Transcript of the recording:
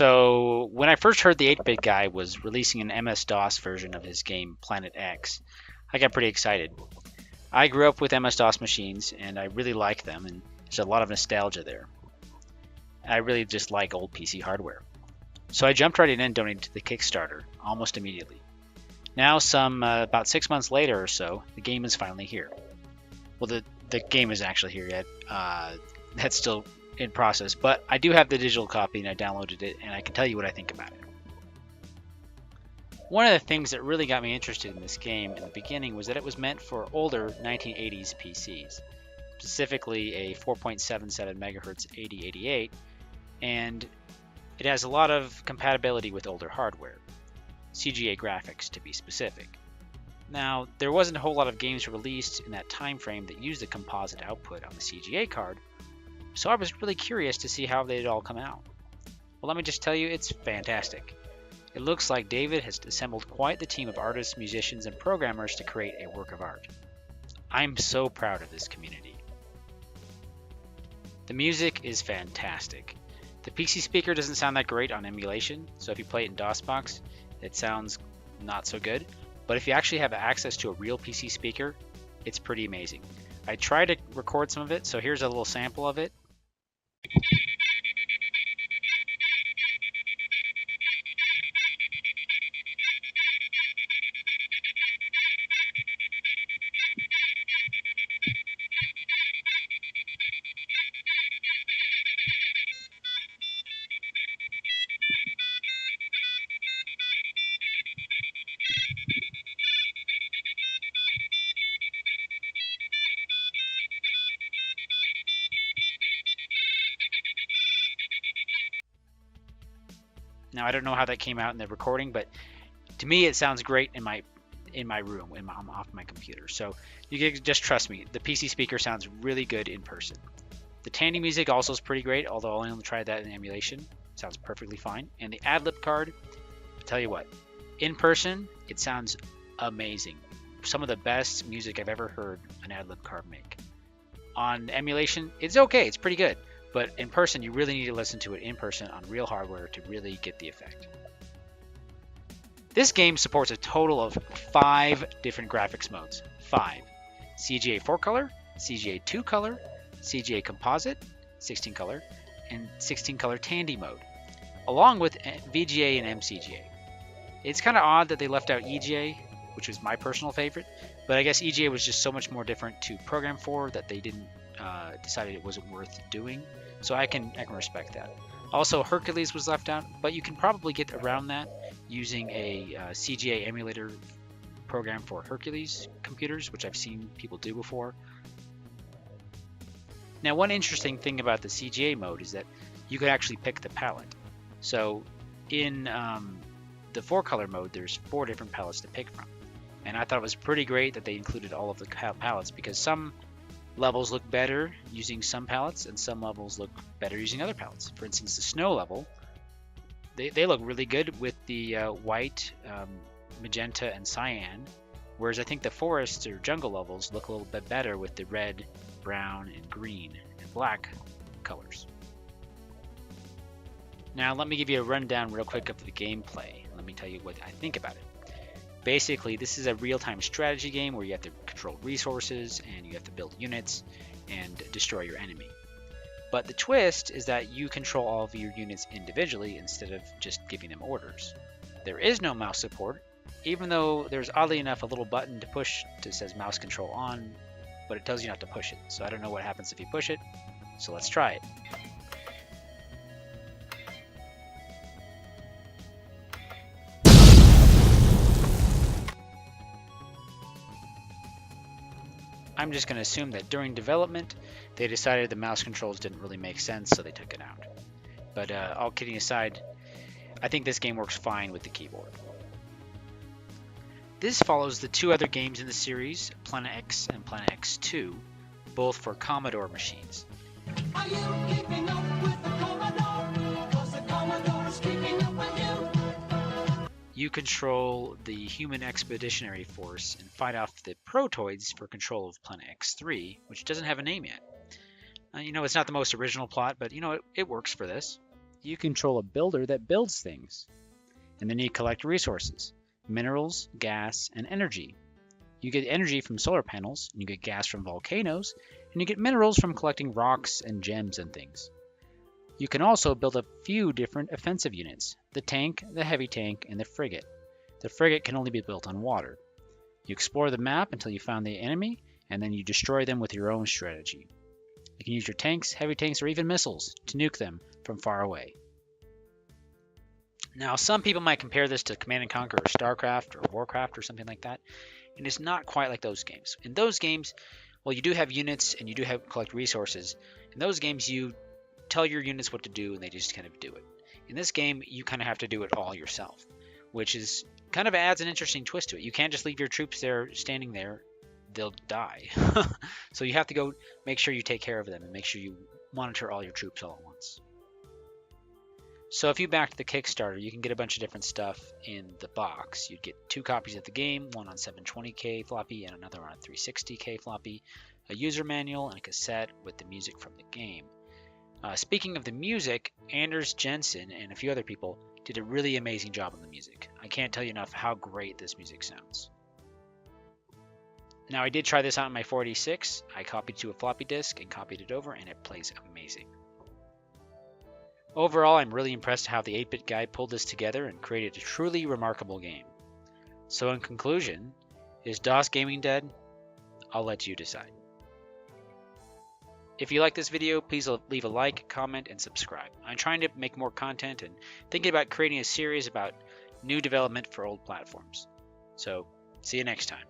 So when I first heard the 8-bit guy was releasing an MS-DOS version of his game Planet X, I got pretty excited. I grew up with MS-DOS machines and I really like them, and there's a lot of nostalgia there. I really just like old PC hardware. So I jumped right in and donated to the Kickstarter almost immediately. Now, about 6 months later or so, the game is finally here. Well, the game isn't actually here yet. That's still in process, but I do have the digital copy and I downloaded it, and I can tell you what I think about it. One of the things that really got me interested in this game in the beginning was that it was meant for older 1980s PCs, specifically a 4.77 MHz 8088, and it has a lot of compatibility with older hardware, CGA graphics to be specific. Now, there wasn't a whole lot of games released in that time frame that used the composite output on the CGA card, so I was really curious to see how they'd all come out. Well, let me just tell you, it's fantastic. It looks like David has assembled quite the team of artists, musicians, and programmers to create a work of art. I'm so proud of this community. The music is fantastic. The PC speaker doesn't sound that great on emulation, so if you play it in DOSBox, it sounds not so good. But if you actually have access to a real PC speaker, it's pretty amazing. I tried to record some of it, so here's a little sample of it. Now I don't know how that came out in the recording, but to me it sounds great in my room off my computer. So you can just trust me. The PC speaker sounds really good in person. The Tandy music also is pretty great, although I only tried that in emulation. It sounds perfectly fine. And the AdLib card, I'll tell you what, in person it sounds amazing. Some of the best music I've ever heard an AdLib card make. On emulation, it's okay, it's pretty good. But in person, you really need to listen to it in person on real hardware to really get the effect. This game supports a total of 5 different graphics modes. 5. CGA 4-color, CGA 2-color, CGA Composite, 16-color, and 16-color Tandy mode, along with VGA and MCGA. It's kind of odd that they left out EGA, which was my personal favorite, but I guess EGA was just so much more different to program for that they didn't decided it wasn't worth doing. So I can respect that. Also, Hercules was left out, but you can probably get around that using a CGA emulator program for Hercules computers, which I've seen people do before. Now, one interesting thing about the CGA mode is that you could actually pick the palette. So in the 4-color mode, there's 4 different palettes to pick from. And I thought it was pretty great that they included all of the palettes, because some levels look better using some palettes and some levels look better using other palettes. For instance, the snow level, they look really good with the white, magenta, and cyan, whereas I think the forest or jungle levels look a little bit better with the red, brown, and green and black colors. Now let me give you a rundown real quick of the gameplay. Let me tell you what I think about it. Basically, this is a real-time strategy game where you have to control resources and you have to build units and destroy your enemy. But the twist is that you control all of your units individually instead of just giving them orders. There is no mouse support, even though there's oddly enough a little button to push that says mouse control on, but it tells you not to push it. So I don't know what happens if you push it, so let's try it. I'm just going to assume that during development, they decided the mouse controls didn't really make sense, so they took it out. But all kidding aside, I think this game works fine with the keyboard. This follows the 2 other games in the series, Planet X and Planet X2, both for Commodore machines. Are you keeping up with the Commodore? 'Cause the Commodore is keeping up with you. You control the Human Expeditionary Force and fight off the Protoids for control of Planet X3, which doesn't have a name yet. You know, it's not the most original plot, but you know, it works for this. You control a builder that builds things. And then you collect resources, minerals, gas, and energy. You get energy from solar panels, and you get gas from volcanoes, and you get minerals from collecting rocks and gems and things. You can also build a few different offensive units, the tank, the heavy tank, and the frigate. The frigate can only be built on water. You explore the map until you find the enemy, and then you destroy them with your own strategy. You can use your tanks, heavy tanks, or even missiles to nuke them from far away. Now, some people might compare this to Command & Conquer or StarCraft or Warcraft or something like that, and it's not quite like those games. In those games, well, you do have units and you do have collect resources. In those games, you tell your units what to do and they just kind of do it. In this game, you kind of have to do it all yourself, which is kind of adds an interesting twist to it. You can't just leave your troops there standing there. They'll die. So you have to go make sure you take care of them and make sure you monitor all your troops all at once. So if you backed the Kickstarter, you can get a bunch of different stuff in the box. You'd get 2 copies of the game, one on 720K floppy and another on 360K floppy, a user manual, and a cassette with the music from the game. Speaking of the music, Anders Jensen and a few other people did a really amazing job on the music. I can't tell you enough how great this music sounds. Now, I did try this out on my 486. I copied to a floppy disk and copied it over, and it plays amazing. Overall, I'm really impressed how the 8-Bit guy pulled this together and created a truly remarkable game. So in conclusion, is DOS gaming dead? I'll let you decide. If you like this video, please leave a like, comment, and subscribe. I'm trying to make more content and thinking about creating a series about new development for old platforms. So, see you next time.